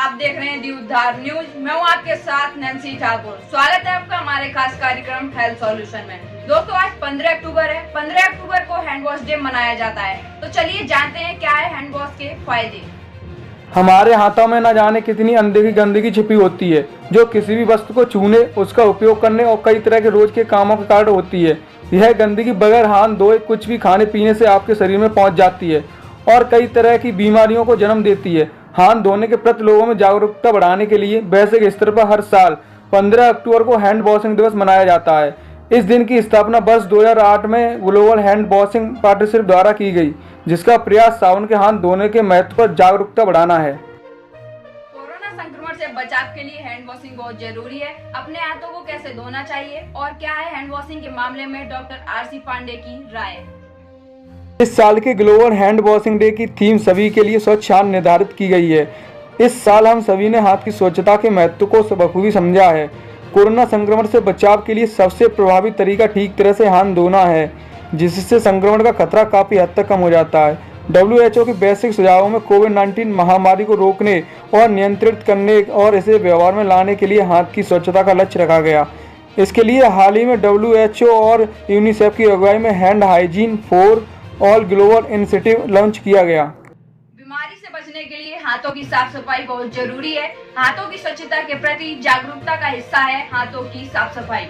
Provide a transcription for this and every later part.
आप देख रहे हैं दी उद्धार न्यूज। मैं हूं आपके साथ नैन्सी ठाकुर। स्वागत है आपका हमारे खास कार्यक्रम हेल्थ सॉल्यूशन में। दोस्तों आज 15 अक्टूबर है। 15 अक्टूबर को हैंड वॉश डे मनाया जाता है। तो चलिए जानते हैं क्या है हैंड वॉश के फायदे। हमारे हाथों में न जाने कितनी अनदेखी गंदगी छिपी होती है, जो किसी भी वस्तु को छूने, उसका उपयोग करने और कई तरह के रोज के कामों के कारण होती है। यह गंदगी बगैर हाथ धोए कुछ भी खाने पीने से आपके शरीर में पहुंच जाती है और कई तरह की बीमारियों को जन्म देती है। हाथ धोने के प्रति लोगों में जागरूकता बढ़ाने के लिए वैश्विक स्तर पर हर साल 15 अक्टूबर को हैंड वॉशिंग दिवस मनाया जाता है। इस दिन की स्थापना वर्ष 2008 में ग्लोबल हैंड वॉशिंग पार्टनरशिप द्वारा की गई, जिसका प्रयास साबुन के हाथ धोने के महत्व पर जागरूकता बढ़ाना है। कोरोना संक्रमण से बचाव के लिए हैंड वॉशिंग बहुत जरूरी है। अपने हाथों को कैसे धोना चाहिए और क्या है हैंड वॉशिंग के मामले में डॉक्टर आरसी पांडे की राय। इस साल के ग्लोबल हैंड वॉशिंग डे की थीम सभी के लिए स्वच्छ हाथ निर्धारित की गई है। इस साल हम सभी ने हाथ की स्वच्छता के महत्व को बखूबी समझा है। कोरोना संक्रमण से बचाव के लिए सबसे प्रभावी तरीका ठीक तरह से हाथ धोना है, जिससे संक्रमण का खतरा काफी हद तक कम हो जाता है। WHO के वैश्विक सुझावों में कोविड-19 महामारी को रोकने और नियंत्रित करने और इसे व्यवहार में लाने के लिए हाथ की स्वच्छता का लक्ष्य रखा गया। इसके लिए हाल ही में WHO और यूनिसेफ की अगुवाई में hand hygiene for all global initiative launch किया गया। बीमारी से बचने के लिए हाथों की साफ सफाई बहुत जरूरी है। हाथों की स्वच्छता के प्रति जागरूकता का हिस्सा है हाथों की साफ सफाई।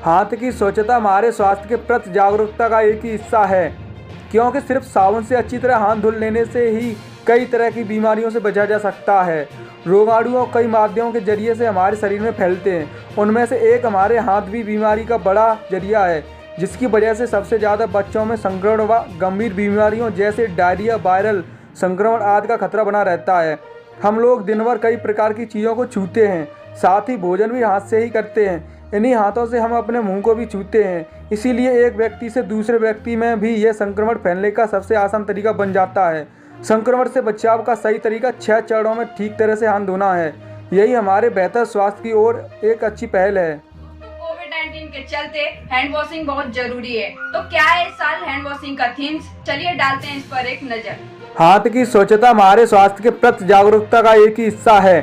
हाथ की स्वच्छता हमारे स्वास्थ्य के प्रति जागरूकता का एक ही हिस्सा है, क्योंकि सिर्फ साबुन से अच्छी तरह हाथ धुल लेने से ही कई तरह की बीमारियों से बचा जा सकता है। रोगाणु कई माध्यमों के जरिए से हमारे शरीर में फैलते हैं। उनमें से एक हमारे हाथ भी बीमारी का बड़ा जरिया है, जिसकी वजह से सबसे ज़्यादा बच्चों में संक्रमण व गंभीर बीमारियों जैसे डायरिया, वायरल संक्रमण आदि का खतरा बना रहता है। हम लोग दिन भर कई प्रकार की चीज़ों को छूते हैं, साथ ही भोजन भी हाथ से ही करते हैं। इन्हीं हाथों से हम अपने मुंह को भी छूते हैं। इसीलिए एक व्यक्ति से दूसरे व्यक्ति में भी यह संक्रमण फैलने का सबसे आसान तरीका बन जाता है। संक्रमण से बचाव का सही तरीका 6 चरणों में ठीक तरह से हाथ धोना है। यही हमारे बेहतर स्वास्थ्य की ओर एक अच्छी पहल है। कोविड-19 के चलते हैंड वॉशिंग बहुत जरूरी है। तो क्या है इस साल हैंड वॉशिंग का थीम? चलिए डालते हैं इस पर एक नजर। हाथ की स्वच्छता हमारे स्वास्थ्य के प्रति जागरूकता का एक ही हिस्सा है,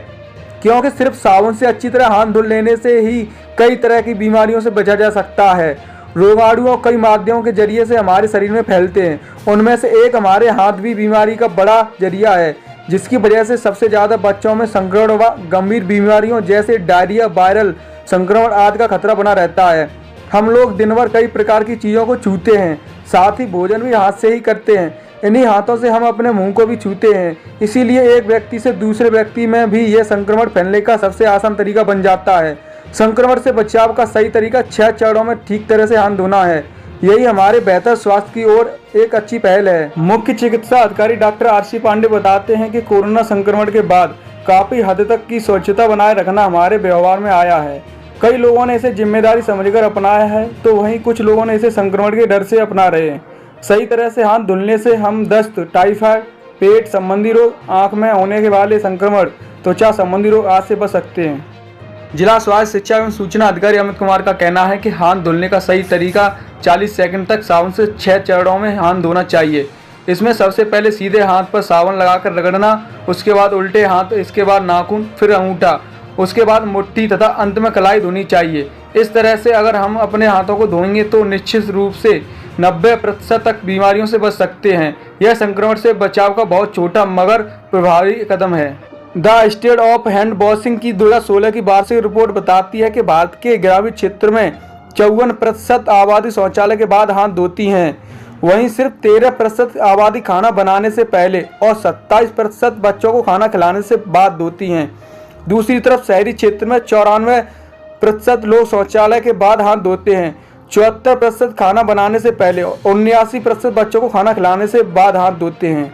क्योंकि सिर्फ साबुन से अच्छी तरह हाथ धुल लेने से ही कई तरह की बीमारियों से बचा जा सकता है। रोगाणु कई माध्यमों के जरिए से हमारे शरीर में फैलते हैं। उनमें से एक हमारे हाथ भी बीमारी का बड़ा जरिया है, जिसकी वजह से सबसे ज़्यादा बच्चों में संक्रमण व गंभीर बीमारियों जैसे डायरिया, वायरल संक्रमण आदि का खतरा बना रहता है। हम लोग दिन भर कई प्रकार की चीज़ों को छूते हैं, साथ ही भोजन भी हाथ से ही करते हैं। इन्हीं हाथों से हम अपने मुंह को भी छूते हैं। इसीलिए एक व्यक्ति से दूसरे व्यक्ति में भी यह संक्रमण फैलने का सबसे आसान तरीका बन जाता है। संक्रमण से बचाव का सही तरीका 6 चरणों में ठीक तरह से हाथ धोना है। यही हमारे बेहतर स्वास्थ्य की ओर एक अच्छी पहल है। मुख्य चिकित्सा अधिकारी डॉक्टर आरसी पांडे बताते हैं कि कोरोना संक्रमण के बाद काफी हद तक की स्वच्छता बनाए रखना हमारे व्यवहार में आया है। कई लोगों ने इसे जिम्मेदारी समझकर अपनाया है, तो वहीं कुछ लोगों ने इसे संक्रमण के डर से अपना रहे हैं। सही तरह से हाथ धुलने से हम दस्त, टाइफाइड, पेट संबंधी रोग, आंख में होने वाले संक्रमण, त्वचा संबंधी रोग आदि से बच सकते हैं। जिला स्वास्थ्य शिक्षा एवं सूचना अधिकारी अमित कुमार का कहना है कि हाथ धुलने का सही तरीका 40 सेकंड तक साबुन से 6 चरणों में हाथ धोना चाहिए। इसमें सबसे पहले सीधे हाथ पर साबुन लगाकर रगड़ना, उसके बाद उल्टे हाथ, इसके बाद नाखून, फिर अंगूठा, उसके बाद मुट्ठी तथा अंत में कलाई धोनी चाहिए। इस तरह से अगर हम अपने हाथों को धोएंगे तो निश्चित रूप से 90% तक बीमारियों से बच सकते हैं। यह संक्रमण से बचाव का बहुत छोटा मगर प्रभावी कदम है। The state of hand washing की 2016 की वार्षिक रिपोर्ट बताती है कि भारत के ग्रामीण क्षेत्र में 54% आबादी शौचालय के बाद हाथ धोती हैं। वहीं सिर्फ 13% आबादी खाना बनाने से पहले और 27% बच्चों को खाना खिलाने से बाद धोती हैं। दूसरी तरफ शहरी क्षेत्र में 94% लोग शौचालय के बाद हाथ धोते हैं, 74% खाना बनाने से पहले और 79% बच्चों को खाना खिलाने से बाद हाथ धोते हैं।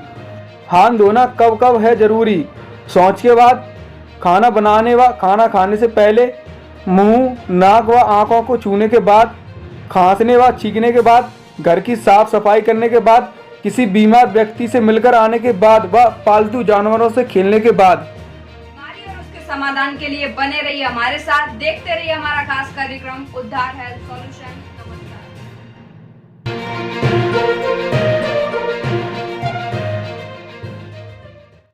हाथ धोना कब कब है जरूरी? शौच के बाद, खाना बनाने व खाना खाने से पहले, मुंह, नाक व आंखों को छूने के बाद, खांसने व छींकने के बाद, घर की साफ सफाई करने के बाद, किसी बीमार व्यक्ति से मिलकर आने के बाद व पालतू जानवरों से खेलने के बाद। बीमारी और उसके समाधान के लिए बने रहिए हमारे साथ, देखते रहिए हमारा खास कार्यक्रम उद्धार हेल्थ सॉल्यूशन। नमस्कार।